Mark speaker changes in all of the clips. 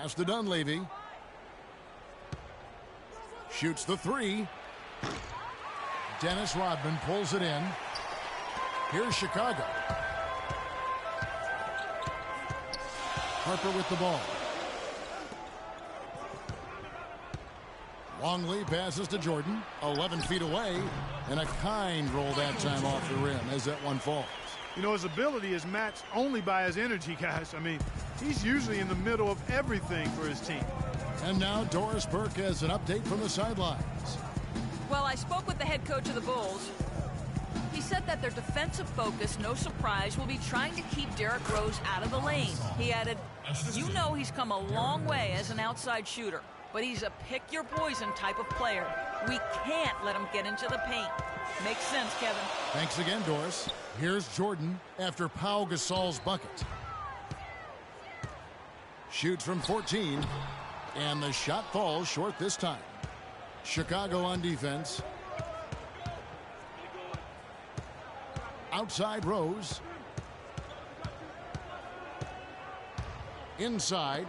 Speaker 1: Pass to Dunleavy. Shoots the three. Dennis Rodman pulls it in. Here's Chicago. Harper with the ball. Longley passes to Jordan. 11 feet away. And a kind roll that time off the rim as that one falls.
Speaker 2: You know, his ability is matched only by his energy, guys. I mean, he's usually in the middle of everything for his team.
Speaker 1: And now Doris Burke has an update from the sidelines.
Speaker 3: Well, I spoke with the head coach of the Bulls. He said that their defensive focus, no surprise, will be trying to keep Derrick Rose out of the lane. He added, you know he's come a long way as an outside shooter, but he's a pick-your-poison type of player. We can't let him get into the paint. Makes sense, Kevin.
Speaker 1: Thanks again, Doris. Here's Jordan after Pau Gasol's bucket. Shoots from 14, and the shot falls short this time. Chicago on defense. Outside Rose. Inside.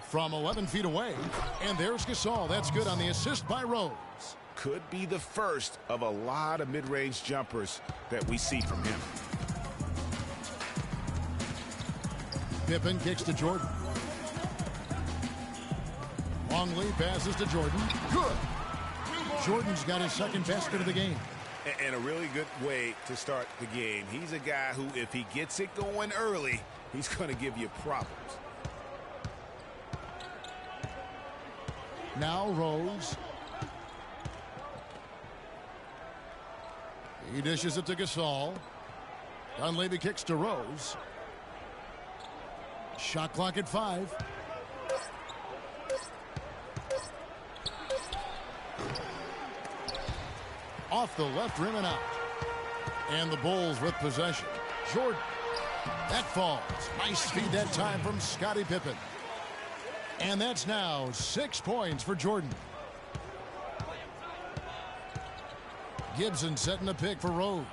Speaker 1: From 11 feet away. And there's Gasol. That's good on the assist by Rose.
Speaker 4: Could be the first of a lot of mid-range jumpers that we see from him.
Speaker 1: Pippen kicks to Jordan. Longley passes to Jordan. Good. Jordan's got his second basket of the game.
Speaker 4: And a really good way to start the game. He's a guy who, if he gets it going early, he's going to give you problems.
Speaker 1: Now Rose. He dishes it to Gasol. Dunleavy kicks to Rose. Shot clock at 5. Off the left rim and out. And the Bulls with possession. Jordan. That falls. Nice feed that time from Scottie Pippen. And that's now 6 points for Jordan. Gibson setting the pick for Rose.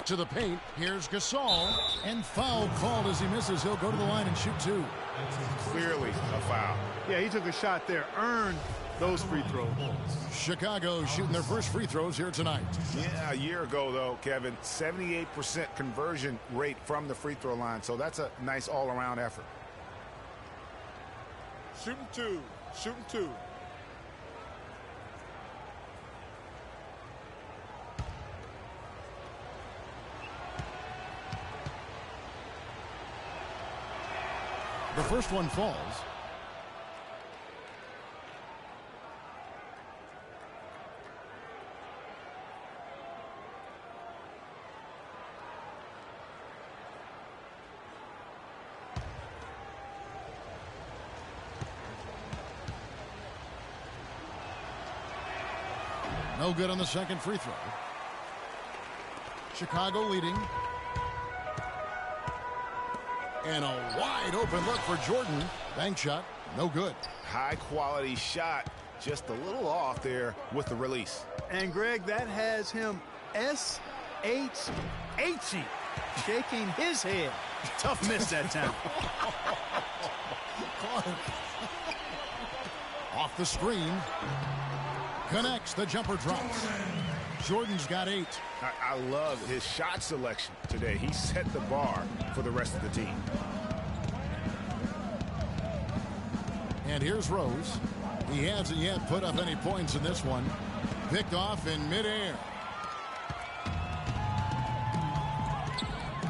Speaker 1: To the paint. Here's Gasol. And foul called as he misses. He'll go to the line and shoot 2.
Speaker 4: Clearly a foul.
Speaker 2: Yeah, he took a shot there. Earned those free throws.
Speaker 1: Chicago shooting their first free throws here tonight.
Speaker 4: Yeah, a year ago, though, Kevin, 78% conversion rate from the free throw line. So that's a nice all-around effort.
Speaker 2: Shooting 2. Shooting 2.
Speaker 1: The first one falls. No good on the second free throw. Chicago leading. And a wide open look for Jordan. Bank shot, no good.
Speaker 4: High quality shot, just a little off there with the release.
Speaker 2: And Greg, that has him S-H-H-ing, shaking his head. Tough miss that time.
Speaker 1: Off the screen. Connects, the jumper drops. Jordan's got 8.
Speaker 4: I love his shot selection today. He set the bar for the rest of the team.
Speaker 1: And here's Rose. He hasn't yet put up any points in this one. Picked off in midair.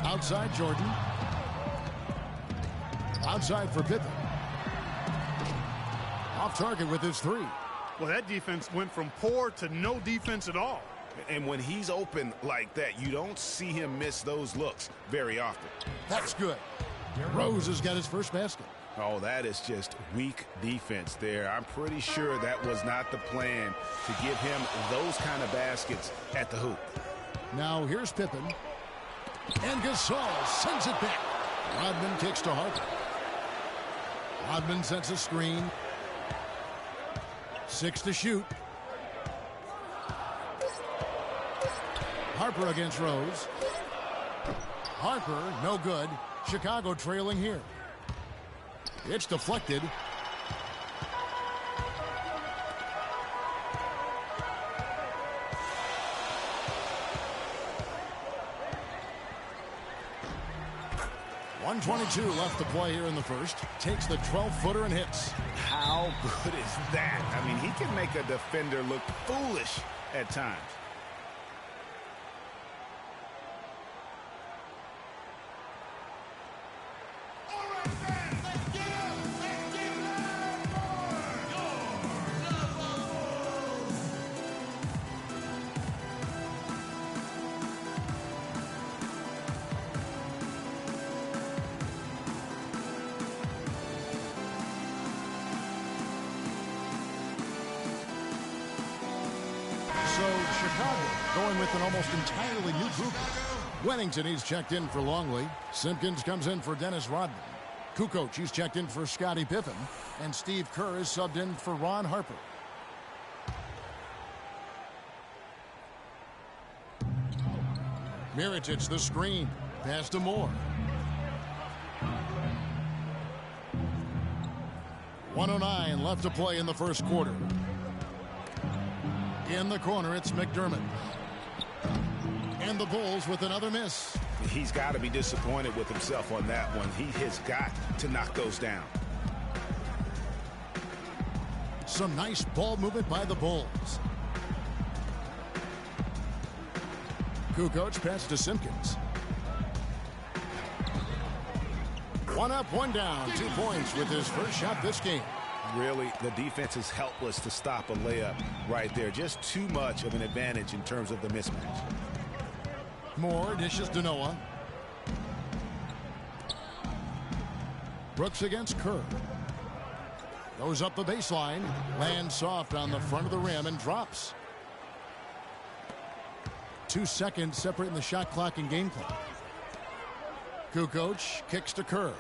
Speaker 1: Outside Jordan. Outside for Pippen. Off target with his 3.
Speaker 2: Well, that defense went from poor to no defense at all.
Speaker 4: And when he's open like that, you don't see him miss those looks very often.
Speaker 1: That's good. Rose has got his first basket.
Speaker 4: Oh, that is just weak defense there. I'm pretty sure that was not the plan to give him those kind of baskets at the hoop.
Speaker 1: Now here's Pippen. And Gasol sends it back. Rodman kicks to Harper. Rodman sets a screen. 6 to shoot. Harper against Rose. Harper, no good. Chicago trailing here. It's deflected. .122 left to play here in the first. Takes the 12-footer and hits.
Speaker 4: How good is that? I mean, he can make a defender look foolish at times.
Speaker 1: So Chicago going with an almost entirely new group. Wennington, he's checked in for Longley. Simpkins comes in for Dennis Rodman. Kukoc, he's checked in for Scottie Pippen. And Steve Kerr is subbed in for Ron Harper. Mirotic, the screen. Pass to Moore. 1:09 left to play in the first quarter. In the corner, it's McDermott. And the Bulls with another miss.
Speaker 4: He's got to be disappointed with himself on that one. He has got to knock those down.
Speaker 1: Some nice ball movement by the Bulls. Kukoc pass to Simpkins. One up, one down. 2 points with his first shot this game.
Speaker 4: Really, the defense is helpless to stop a layup right there. Just too much of an advantage in terms of the mismatch.
Speaker 1: Moore dishes to Noah. Brooks against Kerr. Goes up the baseline. Lands soft on the front of the rim and drops. 2 seconds separating the shot clock and game clock. Kukoc kicks to Kerr.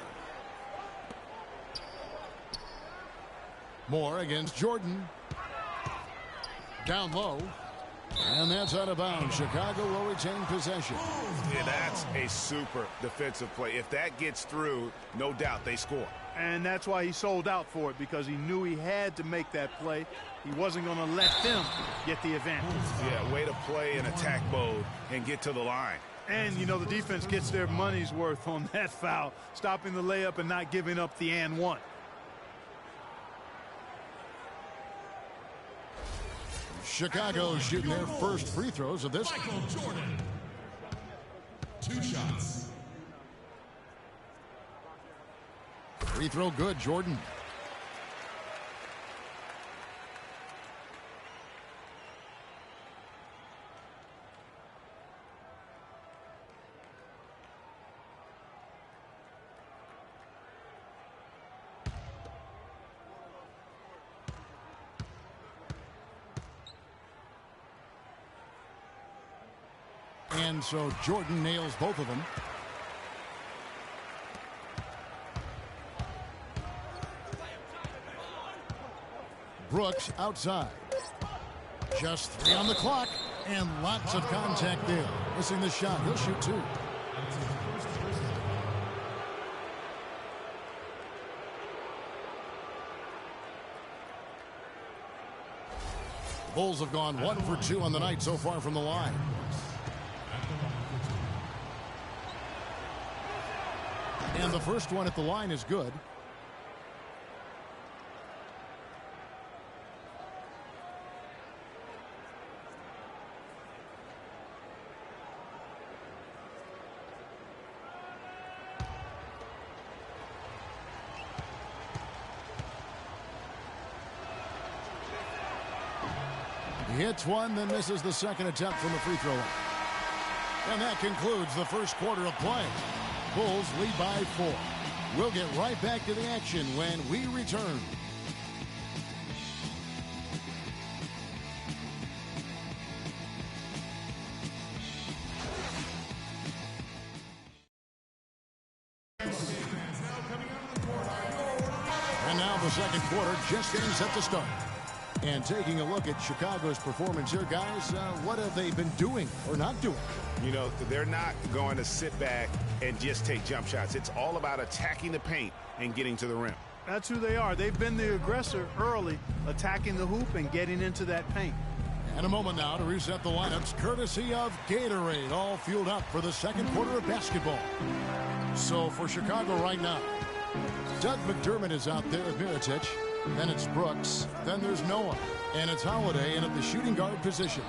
Speaker 1: Moore against Jordan. Down low. And that's out of bounds. Chicago will retain possession.
Speaker 4: Yeah, that's a super defensive play. If that gets through, no doubt they score.
Speaker 2: And that's why he sold out for it, because he knew he had to make that play. He wasn't going to let them get the advantage.
Speaker 4: Yeah, way to play in attack mode and get to the line.
Speaker 2: And, you know, the defense gets their money's worth on that foul, stopping the layup and not giving up the and one.
Speaker 1: Chicago shooting their first free throws of this.
Speaker 5: Michael Jordan. 2 shots.
Speaker 1: Free throw good, Jordan. And so Jordan nails both of them. Brooks outside. Just 3 on the clock. And lots of contact there. Missing the shot. He'll shoot 2. Bulls have gone 1 for 2 on the night so far from the line. And the first one at the line is good. He hits one, then misses the second attempt from the free throw line. And that concludes the first quarter of play. Bulls lead by 4. We'll get right back to the action when we return. And now the second quarter just getting set to start. And taking a look at Chicago's performance here, guys, what have they been doing or not doing?
Speaker 4: You know, they're not going to sit back and just take jump shots. It's all about attacking the paint and getting to the rim.
Speaker 2: That's who they are. They've been the aggressor early, attacking the hoop and getting into that paint.
Speaker 1: And a moment now to reset the lineups, courtesy of Gatorade, all fueled up for the second quarter of basketball. So for Chicago right now, Doug McDermott is out there with Mirotic. Then it's Brooks. Then there's Noah. And it's Holiday in at the shooting guard position.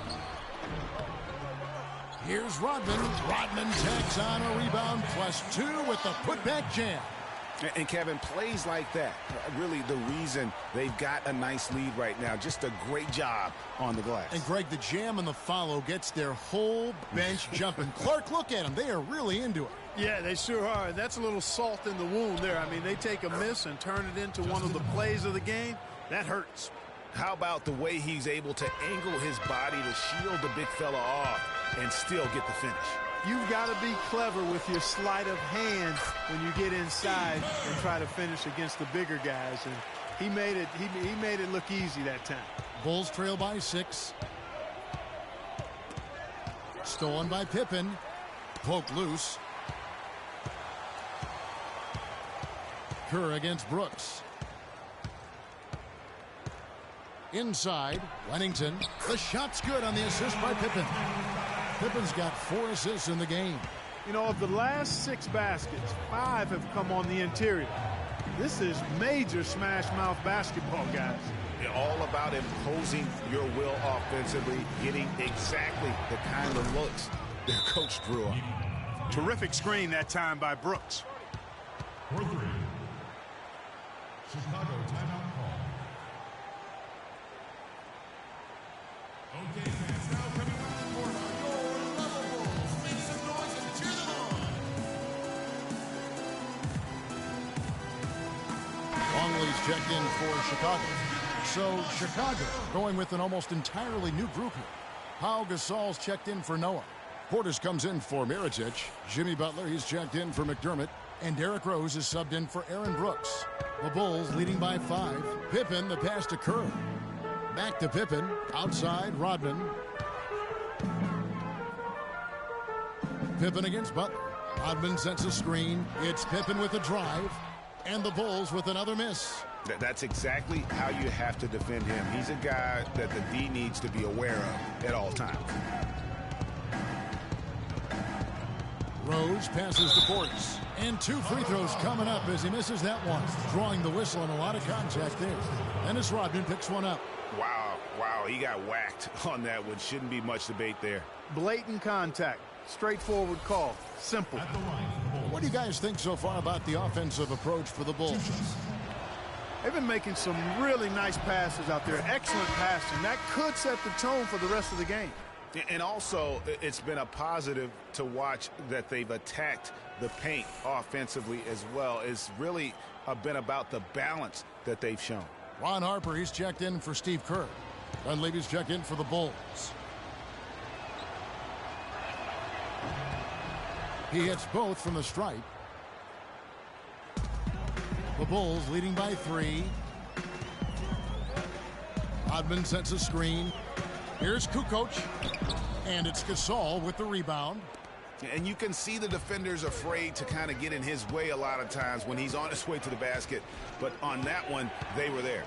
Speaker 1: Here's Rodman. Rodman tags on a rebound, +2 with the putback jam.
Speaker 4: And Kevin, plays like that, really the reason they've got a nice lead right now. Just a great job on the glass.
Speaker 1: And Greg, the jam and the follow gets their whole bench jumping. Clark, look at them. They are really into it.
Speaker 2: Yeah, they sure are. That's a little salt in the wound there. I mean, they take a miss and turn it into one of the plays of the game. That hurts.
Speaker 4: How about the way he's able to angle his body to shield the big fella off and still get the finish?
Speaker 2: You've got to be clever with your sleight of hand when you get inside and try to finish against the bigger guys. And he made it look easy that time.
Speaker 1: Bulls trail by 6. Stolen by Pippen. Poke loose. Kerr against Brooks. Inside, Lennington. The shot's good on the assist by Pippen. Pippen's got 4 assists in the game.
Speaker 2: You know, of the last 6 baskets, 5 have come on the interior. This is major smash-mouth basketball, guys.
Speaker 4: All about imposing your will offensively, getting exactly the kind of looks their coach drew up.
Speaker 2: Terrific screen that time by Brooks.
Speaker 5: For 3. Chicago timeout call. Okay, fans, now coming up to court are your Level Bulls. Make some noise and cheer them on.
Speaker 1: Longley's checked in for Chicago. So Chicago going with an almost entirely new group here. Pau Gasol's checked in for Noah. Portis comes in for Mirotic. Jimmy Butler, he's checked in for McDermott. And Derrick Rose is subbed in for Aaron Brooks. The Bulls leading by 5. Pippen, the pass to Kerr. Back to Pippen. Outside, Rodman. Pippen against Butler. Rodman sets a screen. It's Pippen with a drive. And the Bulls with another miss.
Speaker 4: That's exactly how you have to defend him. He's a guy that the D needs to be aware of at all times.
Speaker 1: Rose passes to Portis. And 2 free throws coming up as he misses that one. Drawing the whistle and a lot of contact there. Dennis Rodman picks one up.
Speaker 4: Wow, he got whacked on that one. Shouldn't be much debate there.
Speaker 2: Blatant contact. Straightforward call. Simple.
Speaker 1: What do you guys think so far about the offensive approach for the Bulls?
Speaker 2: They've been making some really nice passes out there. Excellent passing. That could set the tone for the rest of the game.
Speaker 4: And also, it's been a positive to watch that they've attacked the paint offensively as well. It's really been about the balance that they've shown.
Speaker 1: Ron Harper, he's checked in for Steve Kerr. Dunleavy's checked in for the Bulls. He hits both from the stripe. The Bulls leading by 3. Rodman sets a screen. Here's Kukoc. And it's Gasol with the rebound.
Speaker 4: And you can see the defenders afraid to kind of get in his way a lot of times when he's on his way to the basket. But on that one, they were there.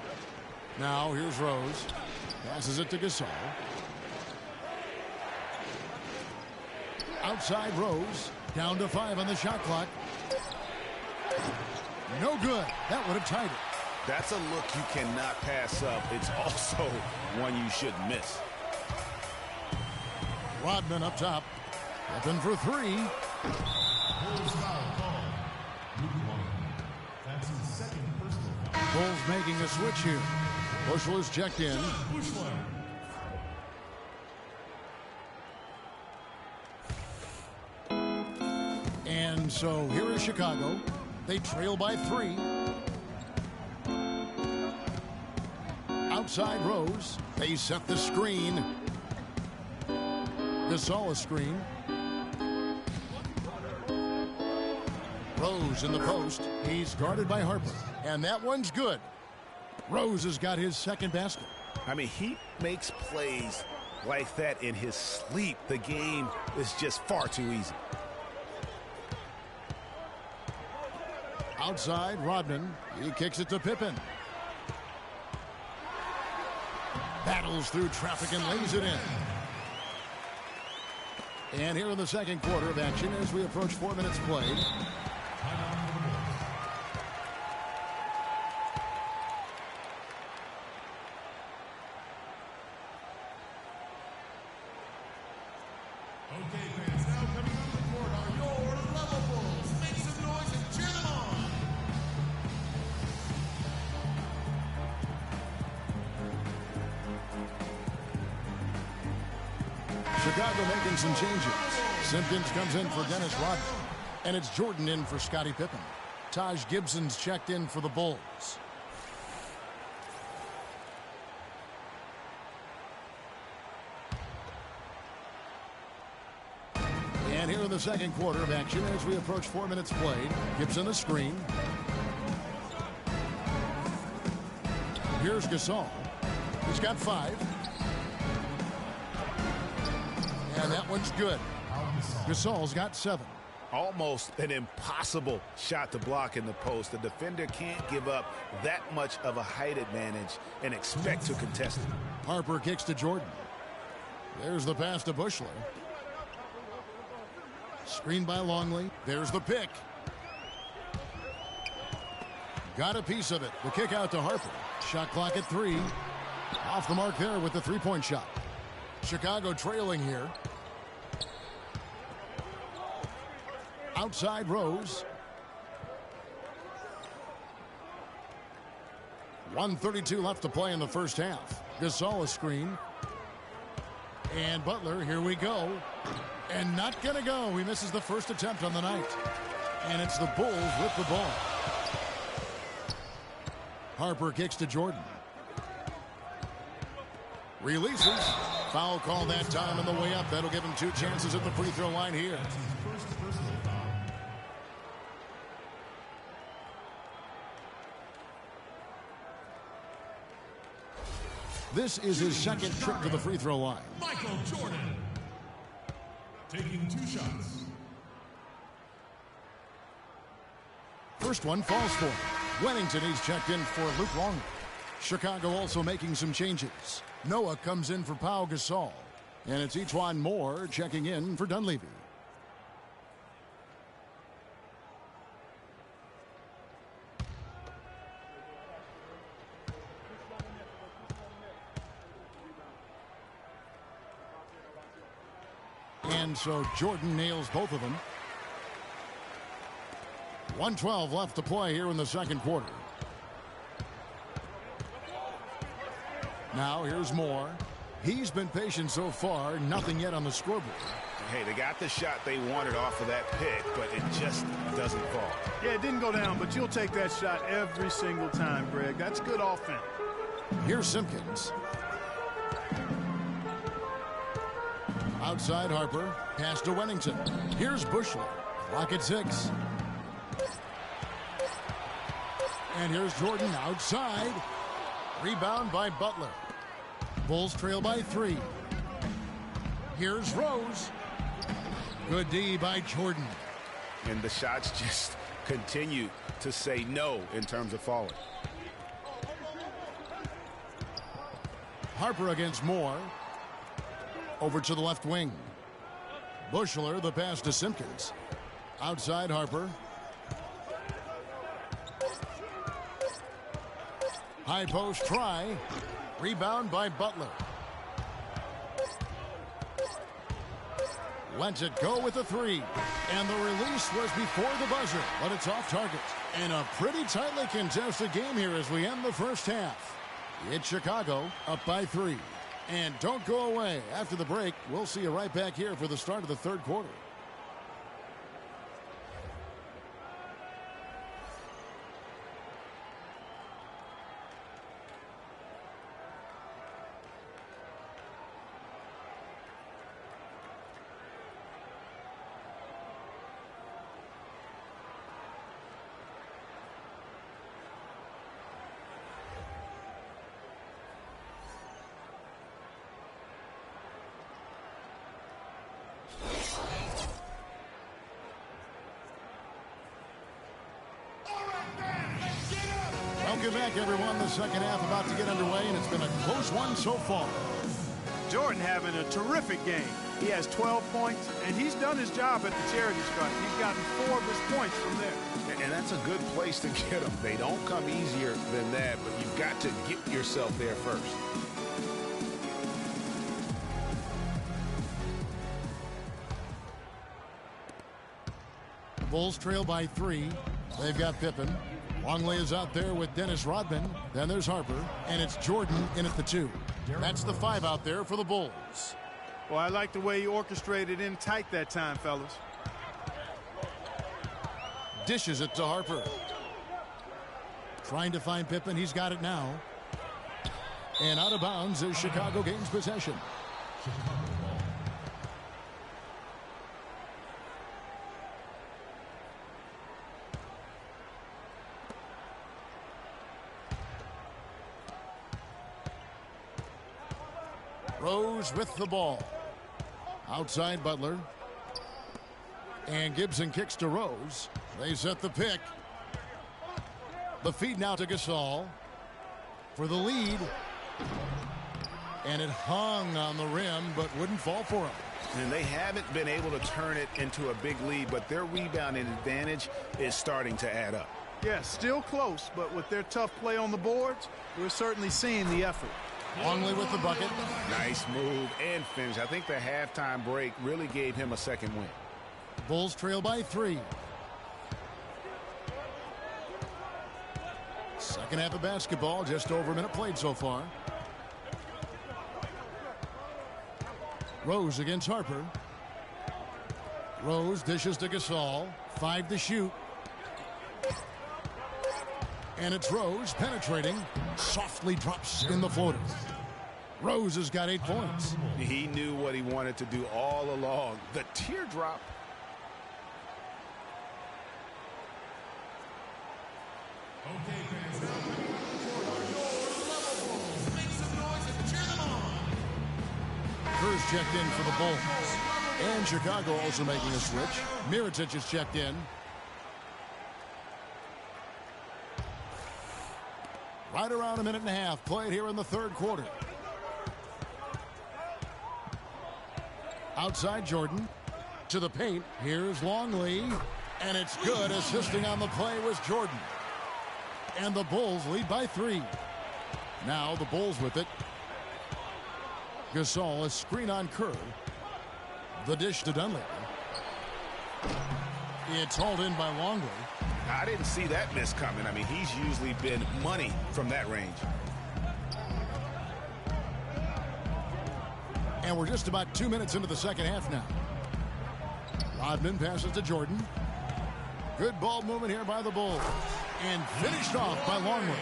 Speaker 1: Now here's Rose. Passes it to Gasol. Outside Rose. Down to 5 on the shot clock. No good. That would have tied it.
Speaker 4: That's a look you cannot pass up. It's also one you shouldn't miss.
Speaker 1: Rodman up top. Pippen for 3.
Speaker 5: Bulls foul call. Luke Longley. That's his second personal foul.
Speaker 1: Bulls making a switch here. Bushel is checked in.
Speaker 5: Bushler.
Speaker 1: And so here is Chicago. They trail by 3. Outside Rose. They set the screen. Gasol a screen. Rose in the post. He's guarded by Harper. And that one's good. Rose has got his second basket.
Speaker 4: I mean, he makes plays like that in his sleep. The game is just far too easy.
Speaker 1: Outside, Rodman. He kicks it to Pippen. Battles through traffic and lays it in. And here in the second quarter of action as we approach 4 minutes played.
Speaker 5: Okay, fans, now coming on the court are your level bulls. Make some noise and cheer them on.
Speaker 1: Chicago making some changes. Simpkins comes in for Dennis Rodman. And it's Jordan in for Scottie Pippen. Taj Gibson's checked in for the Bulls. And here in the second quarter of action as we approach 4 minutes played. Gibson a screen. Here's Gasol. He's got 5. And that one's good. Gasol's got 7.
Speaker 4: Almost an impossible shot to block in the post. The defender can't give up that much of a height advantage and expect to contest it.
Speaker 1: Harper kicks to Jordan. There's the pass to Bushler. Screen by Longley. There's the pick. Got a piece of it. The kick out to Harper. Shot clock at 3. Off the mark there with the three-point shot. Chicago trailing here. Outside Rose. 1:32 left to play in the first half. Gasol a screen. And Butler, here we go. And not gonna go. He misses the first attempt on the night. And it's the Bulls with the ball. Harper kicks to Jordan. Releases. Foul call that time on the way up. That'll give him 2 chances at the free throw line here.
Speaker 5: That's his first personal foul.
Speaker 1: This is his second trip to the free throw line.
Speaker 5: Michael Jordan taking 2 shots.
Speaker 1: First one falls for him. Wennington, he's checked in for Luke Longley. Chicago also making some changes. Noah comes in for Pau Gasol. And it's Etuan Moore checking in for Dunleavy. And so Jordan nails both of them. 1:12 left to play here in the second quarter. Now here's Moore. He's been patient so far. Nothing yet on the scoreboard.
Speaker 4: Hey, they got the shot they wanted off of that pick, but it just doesn't fall.
Speaker 2: Yeah, it didn't go down, but you'll take that shot every single time, Greg. That's good offense.
Speaker 1: Here's Simpkins. Outside Harper. Pass to Wennington. Here's Bushler. Clock at 6. And here's Jordan outside. Rebound by Butler. Bulls trail by 3. Here's Rose. Good D by Jordan.
Speaker 4: And the shots just continue to say no in terms of falling.
Speaker 1: Harper against Moore. Over to the left wing. Bushler, the pass to Simpkins. Outside Harper. High post try. Rebound by Butler. Lets it go with the 3. And the release was before the buzzer, but it's off target. And a pretty tightly contested game here as we end the first half. It's Chicago up by 3. And don't go away. After the break, we'll see you right back here for the start of the third quarter. Welcome back, everyone. The second half about to get underway, and it's been a close one so far.
Speaker 2: Jordan having a terrific game. He has 12 points, and he's done his job at the charity stripe. He's gotten 4 of his points from there.
Speaker 4: And that's a good place to get them. They don't come easier than that, but you've got to get yourself there first.
Speaker 1: Bulls trail by 3. They've got Pippen. Longley is out there with Dennis Rodman. Then there's Harper, and it's Jordan in at the 2. That's the 5 out there for the Bulls.
Speaker 2: Well, I like the way he orchestrated in tight that time, fellas.
Speaker 1: Dishes it to Harper. Trying to find Pippen. He's got it now. And out of bounds as Chicago gains possession. Rose with the ball. Outside Butler. And Gibson kicks to Rose. They set the pick. The feed now to Gasol for the lead. And it hung on the rim but wouldn't fall for him.
Speaker 4: And they haven't been able to turn it into a big lead, but their rebounding advantage is starting to add up.
Speaker 2: Yeah, still close, but with their tough play on the boards, we're certainly seeing the effort.
Speaker 1: Longley with the bucket.
Speaker 4: Nice move and finish. I think the halftime break really gave him a second win.
Speaker 1: Bulls trail by 3. Second half of basketball, just over a minute played so far. Rose against Harper. Rose dishes to Gasol. 5 to shoot. And it's Rose penetrating. Softly drops in the floater. Rose has got 8 points.
Speaker 4: He knew what he wanted to do all along. The teardrop.
Speaker 5: Okay, fans, now for your level Bulls. Make some noise and cheer them on.
Speaker 1: Kerr's checked in for the Bulls. And Chicago also making a switch. Mirotic is checked in. Right around a minute and a half played here in the third quarter. Outside Jordan to the paint. Here's Longley. And it's good. Assisting on the play was Jordan. And the Bulls lead by 3. Now the Bulls with it. Gasol, a screen on Kerr. The dish to Dunleavy. It's hauled in by Longley.
Speaker 4: I didn't see that miss coming. I mean, he's usually been money from that range.
Speaker 1: And we're just about 2 minutes into the second half now. Rodman passes to Jordan. Good ball movement here by the Bulls. And finished off by Longley.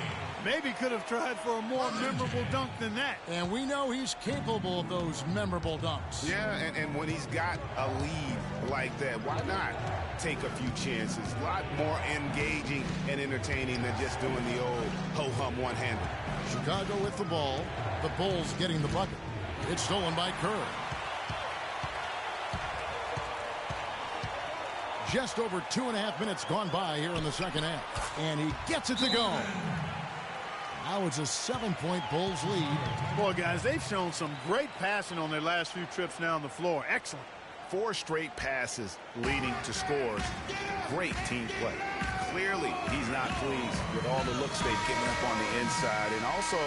Speaker 2: Maybe could have tried for a more memorable dunk than that.
Speaker 1: And we know he's capable of those memorable dunks.
Speaker 4: Yeah, and when he's got a lead like that, why not take a few chances? A lot more engaging and entertaining than just doing the old ho-hum one-hander.
Speaker 1: Chicago with the ball. The Bulls getting the bucket. It's stolen by Kerr. Just over 2.5 minutes gone by here in the second half. And he gets it to go. Now it's a 7-point Bulls lead.
Speaker 2: Boy, guys, they've shown some great passing on their last few trips down the floor. Excellent.
Speaker 4: 4 straight passes leading to scores. Great team play. Clearly, he's not pleased with all the looks they've given up on the inside, and also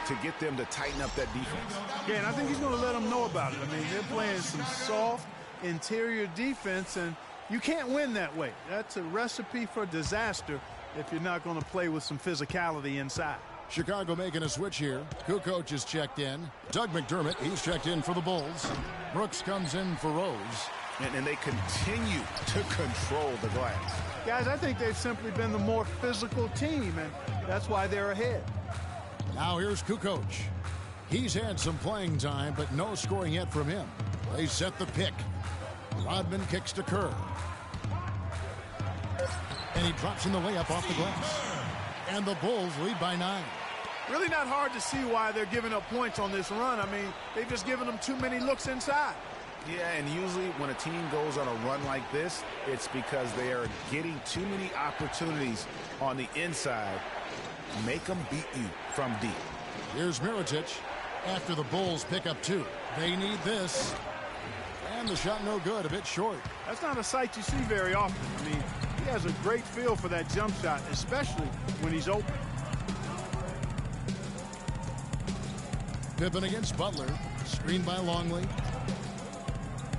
Speaker 4: to get them to tighten up that defense.
Speaker 2: Yeah, and I think he's going to let them know about it. I mean, they're playing some soft interior defense, and you can't win that way. That's a recipe for disaster if you're not going to play with some physicality inside.
Speaker 1: Chicago making a switch here. Kukoc is checked in. Doug McDermott, he's checked in for the Bulls. Brooks comes in for Rose.
Speaker 4: And they continue to control the glass.
Speaker 2: Guys, I think they've simply been the more physical team, and that's why they're ahead.
Speaker 1: Now here's Kukoc. He's had some playing time, but no scoring yet from him. They set the pick. Rodman kicks to Kerr. And he drops in the layup off the glass. And the Bulls lead by 9.
Speaker 2: Really not hard to see why they're giving up points on this run. I mean, they've just given them too many looks inside.
Speaker 4: Yeah, and usually when a team goes on a run like this, it's because they are getting too many opportunities on the inside make them beat you from deep.
Speaker 1: Here's Mirotic after the Bulls pick up 2. They need this. And the shot no good, a bit short.
Speaker 2: That's not a sight you see very often. I mean, he has a great feel for that jump shot, especially when he's open.
Speaker 1: Pippen against Butler. Screened by Longley.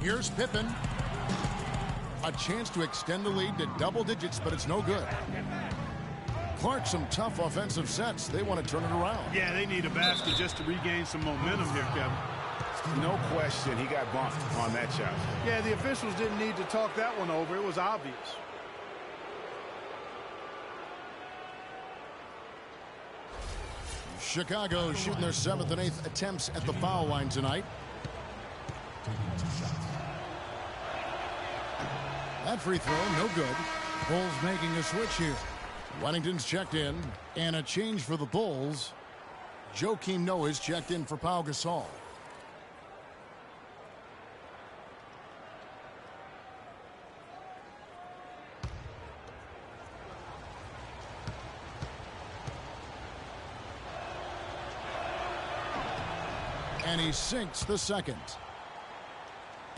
Speaker 1: Here's Pippen. A chance to extend the lead to double digits, but it's no good. Clark, some tough offensive sets. They want to turn it around.
Speaker 2: Yeah, they need a basket just to regain some momentum here, Kevin.
Speaker 4: No question, he got bumped on that shot.
Speaker 2: Yeah, the officials didn't need to talk that one over. It was obvious.
Speaker 1: Chicago shooting their 7th and 8th attempts at the foul line tonight. That free throw, no good. Bulls making a switch here. Wennington's checked in, and a change for the Bulls. Joakim Noah's checked in for Pau Gasol. And he sinks the second.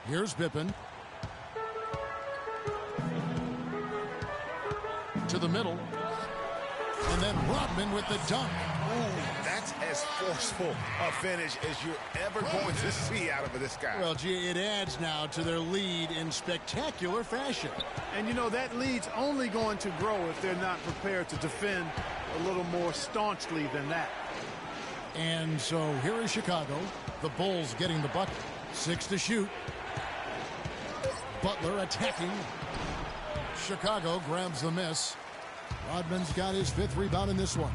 Speaker 1: Here's Pippen. To the middle. And then Rodman with the dunk.
Speaker 4: Ooh, that's as forceful a finish as you're ever going to see out of this guy.
Speaker 1: Well, gee, it adds now to their lead in spectacular fashion.
Speaker 2: And, you know, that lead's only going to grow if they're not prepared to defend a little more staunchly than that.
Speaker 1: And so here is Chicago. The Bulls getting the bucket. 6 to shoot. Butler attacking. Chicago grabs the miss. Rodman's got his 5th rebound in this one.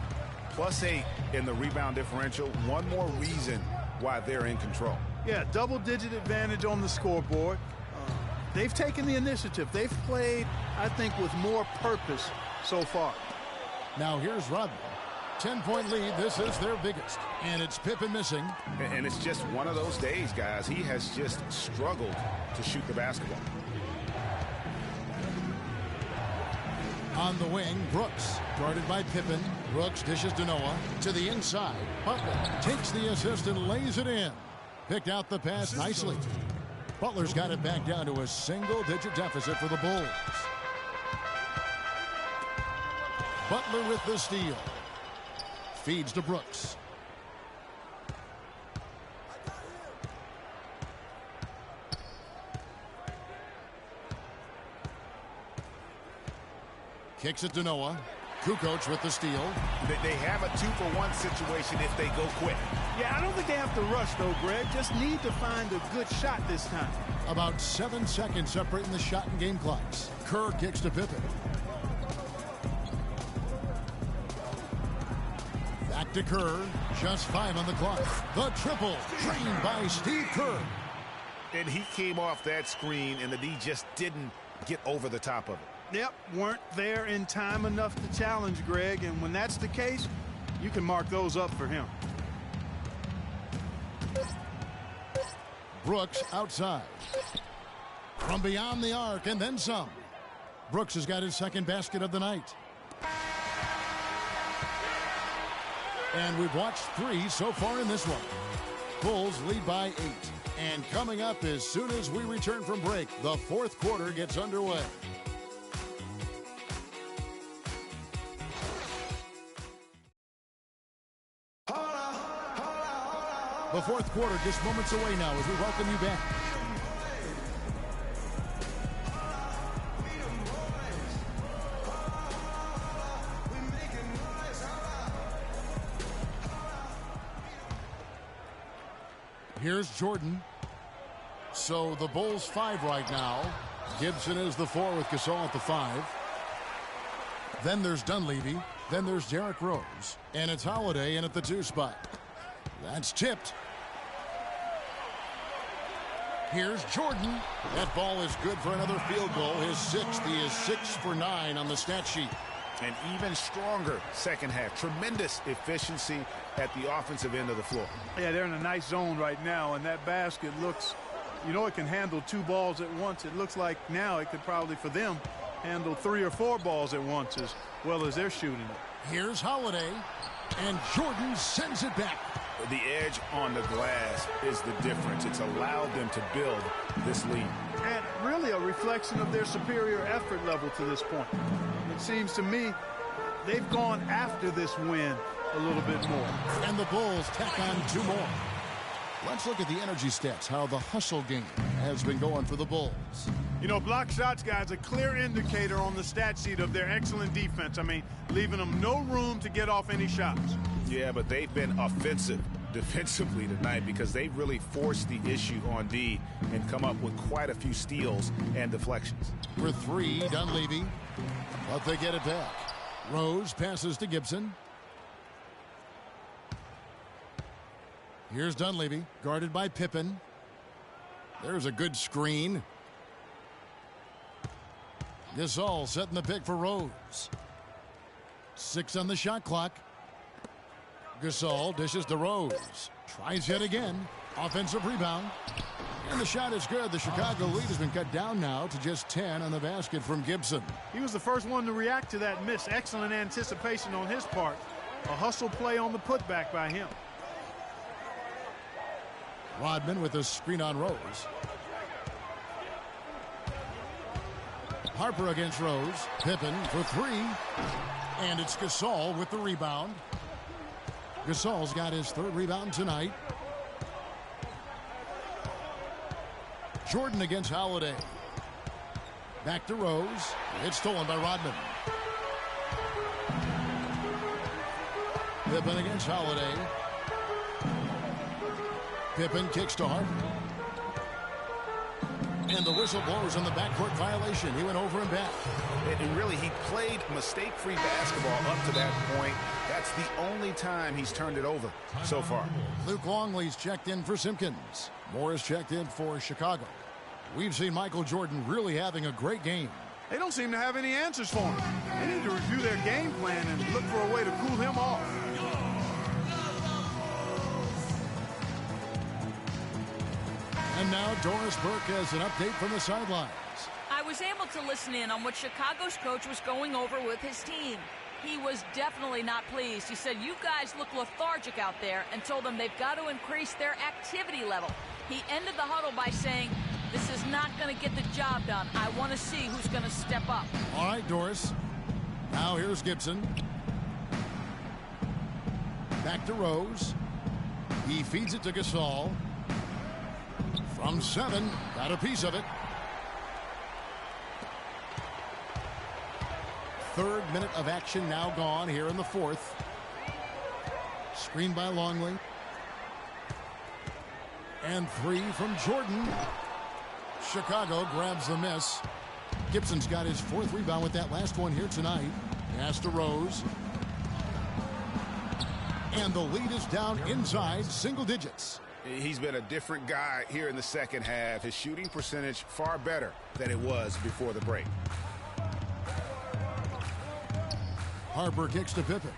Speaker 4: +8 in the rebound differential. One more reason why they're in control.
Speaker 2: Yeah, double-digit advantage on the scoreboard. They've taken the initiative. They've played, I think, with more purpose so far.
Speaker 1: Now here's Rodman. 10-point lead. This is their biggest. And it's Pippen missing.
Speaker 4: And it's just one of those days, guys. He has just struggled to shoot the basketball.
Speaker 1: On the wing, Brooks, guarded by Pippen. Brooks dishes to Noah. To the inside. Butler takes the assist and lays it in. Picked out the pass nicely. Butler's got it back down to a single-digit deficit for the Bulls. Butler with the steal. Feeds to Brooks. Kicks it to Noah. Kukoc with the steal.
Speaker 4: They have a 2-for-1 situation if they go quick.
Speaker 2: Yeah, I don't think they have to rush, though, Greg. Just need to find a good shot this time.
Speaker 1: About 7 seconds separating the shot and game clocks. Kerr kicks to Pippen. Back to Kerr. Just 5 on the clock. The triple trained by Steve Kerr.
Speaker 4: And he came off that screen, and the D just didn't get over the top of it.
Speaker 2: Yep, weren't there in time enough to challenge Greg, and when that's the case, you can mark those up for him.
Speaker 1: Brooks outside. From beyond the arc and then some. Brooks has got his 2nd basket of the night. And we've watched 3 so far in this one. Bulls lead by 8. And coming up as soon as we return from break, the 4th quarter gets underway. The 4th quarter just moments away now as we welcome you back. Here's Jordan. So the Bulls 5 right now. Gibson is the 4 with Gasol at the 5. Then there's Dunleavy. Then there's Derrick Rose. And it's Holiday in at the 2 spot. That's tipped. Here's Jordan. That ball is good for another field goal. His 6th. He is 6 for 9 on the stat sheet.
Speaker 4: An even stronger second half. Tremendous efficiency at the offensive end of the floor.
Speaker 2: Yeah, they're in a nice zone right now, and that basket looks, you know, it can handle 2 balls at once. It looks like now it could probably, for them, handle 3 or 4 balls at once as well as they're shooting it.
Speaker 1: Here's Holiday, and Jordan sends it back.
Speaker 4: The edge on the glass is the difference. It's allowed them to build this lead.
Speaker 2: And really a reflection of their superior effort level to this point. It seems to me they've gone after this win a little bit more.
Speaker 1: And the Bulls tack on 2 more. Let's look at the energy stats, how the hustle game has been going for the Bulls.
Speaker 2: You know, block shots, guys, a clear indicator on the stat sheet of their excellent defense. I mean, leaving them no room to get off any shots.
Speaker 4: Yeah, but they've been offensive defensively tonight because they really forced the issue on D and come up with quite a few steals and deflections.
Speaker 1: For 3, Dunleavy, but they get it back. Rose passes to Gibson. Here's Dunleavy, guarded by Pippen. There's a good screen. Gasol setting the pick for Rose. 6 on the shot clock. Gasol dishes to Rose. Tries yet again. Offensive rebound. And the shot is good. The Chicago lead has been cut down now to just 10 on the basket from Gibson.
Speaker 2: He was the first one to react to that miss. Excellent anticipation on his part. A hustle play on the putback by him.
Speaker 1: Rodman with a screen on Rose. Harper against Rose. Pippen for 3. And it's Gasol with the rebound. Gasol's got his 3rd rebound tonight. Jordan against Holiday. Back to Rose. It's stolen by Rodman. Pippen against Holiday. Pippen kicks to Harper. And the whistle blows on the backcourt violation. He went over and back.
Speaker 4: And really, he played mistake-free basketball up to that point. That's the only time he's turned it over so far.
Speaker 1: Luke Longley's checked in for Simpkins. Morris checked in for Chicago. We've seen Michael Jordan really having a great game.
Speaker 2: They don't seem to have any answers for him. They need to review their game plan and look for a way to cool him off.
Speaker 1: And now Doris Burke has an update from the sidelines.
Speaker 3: I was able to listen in on what Chicago's coach was going over with his team. He was definitely not pleased. He said, you guys look lethargic out there, and told them they've got to increase their activity level. He ended the huddle by saying, this is not going to get the job done. I want to see who's going to step up.
Speaker 1: All right, Doris. Now here's Gibson. Back to Rose. He feeds it to Gasol. From 7, got a piece of it. 3rd minute of action now gone here in the 4th. Screen by Longley. And 3 from Jordan. Chicago grabs the miss. Gibson's got his 4th rebound with that last one here tonight. Pass to Rose. And the lead is down inside single digits.
Speaker 4: He's been a different guy here in the second half. His shooting percentage far better than it was before the break.
Speaker 1: Harper kicks to Pippen.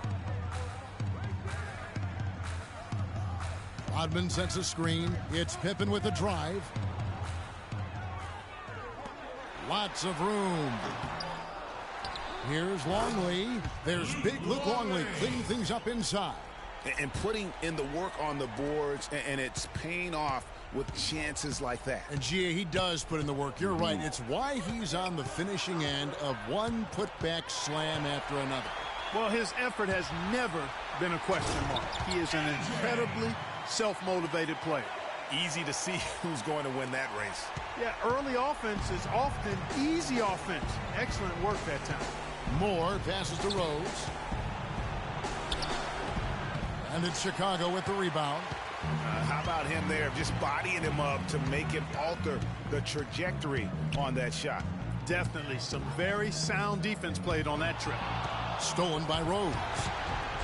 Speaker 1: Rodman sets a screen. It's Pippen with a drive. Lots of room. Here's Longley. There's big Luke Longley cleaning things up inside.
Speaker 4: And putting in the work on the boards, and it's paying off with chances like that.
Speaker 1: And Gia, he does put in the work. You're right. It's why he's on the finishing end of one putback slam after another.
Speaker 2: Well, his effort has never been a question mark. He is an incredibly self-motivated player.
Speaker 4: Easy to see who's going to win that race.
Speaker 2: Yeah, early offense is often easy offense. Excellent work that time.
Speaker 1: Moore passes to Rose. And it's Chicago with the rebound.
Speaker 4: How about him there, just bodying him up to make him alter the trajectory on that shot?
Speaker 2: Definitely some very sound defense played on that trip.
Speaker 1: Stolen by Rose.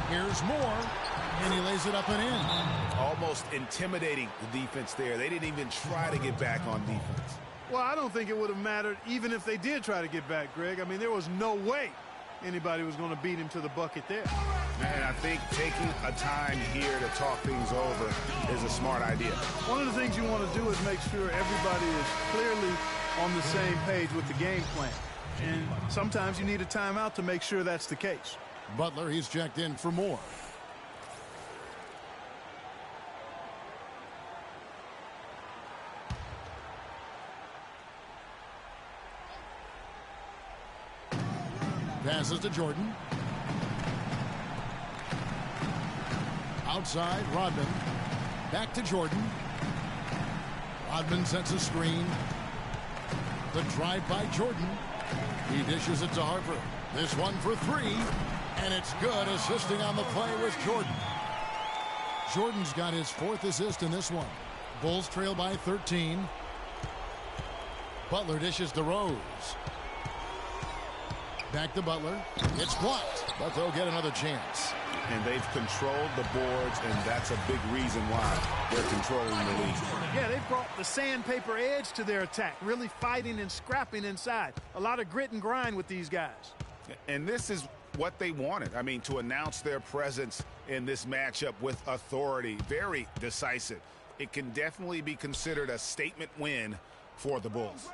Speaker 1: Here's Moore, and he lays it up and in.
Speaker 4: Almost intimidating the defense there. They didn't even try to get back on defense.
Speaker 2: Well, I don't think it would have mattered even if they did try to get back, Greg. I mean, there was no way anybody was going to beat him to the bucket there.
Speaker 4: And I think taking a time here to talk things over is a smart idea.
Speaker 2: One of the things you want to do is make sure everybody is clearly on the same page with the game plan. And sometimes you need a timeout to make sure that's the case.
Speaker 1: Butler, he's checked in for more. Passes to Jordan. Outside, Rodman. Back to Jordan. Rodman sets a screen. The drive by Jordan. He dishes it to Harper. This one for three. And it's good. Assisting on the play was Jordan. Jordan's got his 4th assist in this one. Bulls trail by 13. Butler dishes to Rose. Back to Butler. It's blocked, but they'll get another chance.
Speaker 4: And they've controlled the boards, and that's a big reason why they're controlling the lead.
Speaker 2: Yeah, they've brought the sandpaper edge to their attack, really fighting and scrapping inside. A lot of grit and grind with these guys.
Speaker 4: And this is what they wanted. I mean, to announce their presence in this matchup with authority, very decisive. It can definitely be considered a statement win for the Bulls.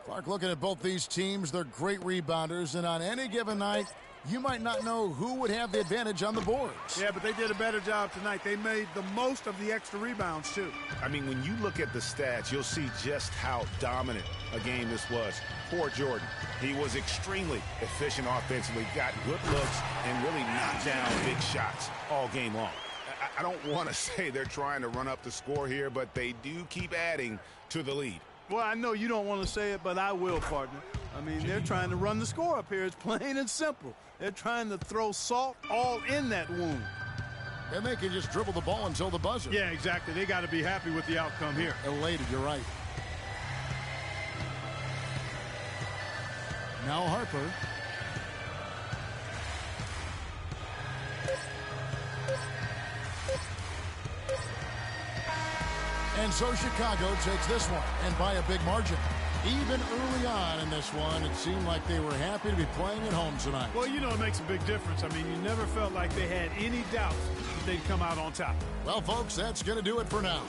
Speaker 1: Clark, looking at both these teams, they're great rebounders, and on any given night, you might not know who would have the advantage on the boards.
Speaker 2: Yeah, but they did a better job tonight. They made the most of the extra rebounds, too.
Speaker 4: I mean, when you look at the stats, you'll see just how dominant a game this was for Jordan. He was extremely efficient offensively, got good looks, and really knocked down big shots all game long. I don't want to say they're trying to run up the score here, but they do keep adding to the lead.
Speaker 2: Well, I know you don't want to say it, but I will, partner. I mean, they're trying to run the score up here. It's plain and simple. They're trying to throw salt all in that wound.
Speaker 1: And they can just dribble the ball until the buzzer.
Speaker 2: Yeah, exactly. They got to be happy with the outcome here.
Speaker 1: Elated, you're right. Now Harper. And so Chicago takes this one, and by a big margin. Even early on in this one, it seemed like they were happy to be playing at home tonight.
Speaker 2: Well, you know it makes a big difference. I mean, you never felt like they had any doubt that they'd come out on top.
Speaker 1: Well, folks, that's going to do it for now.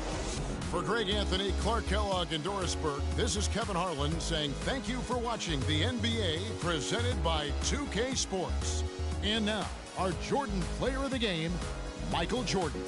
Speaker 1: For Greg Anthony, Clark Kellogg, and Doris Burke, this is Kevin Harlan saying thank you for watching the NBA presented by 2K Sports. And now, our Jordan Player of the Game, Michael Jordan.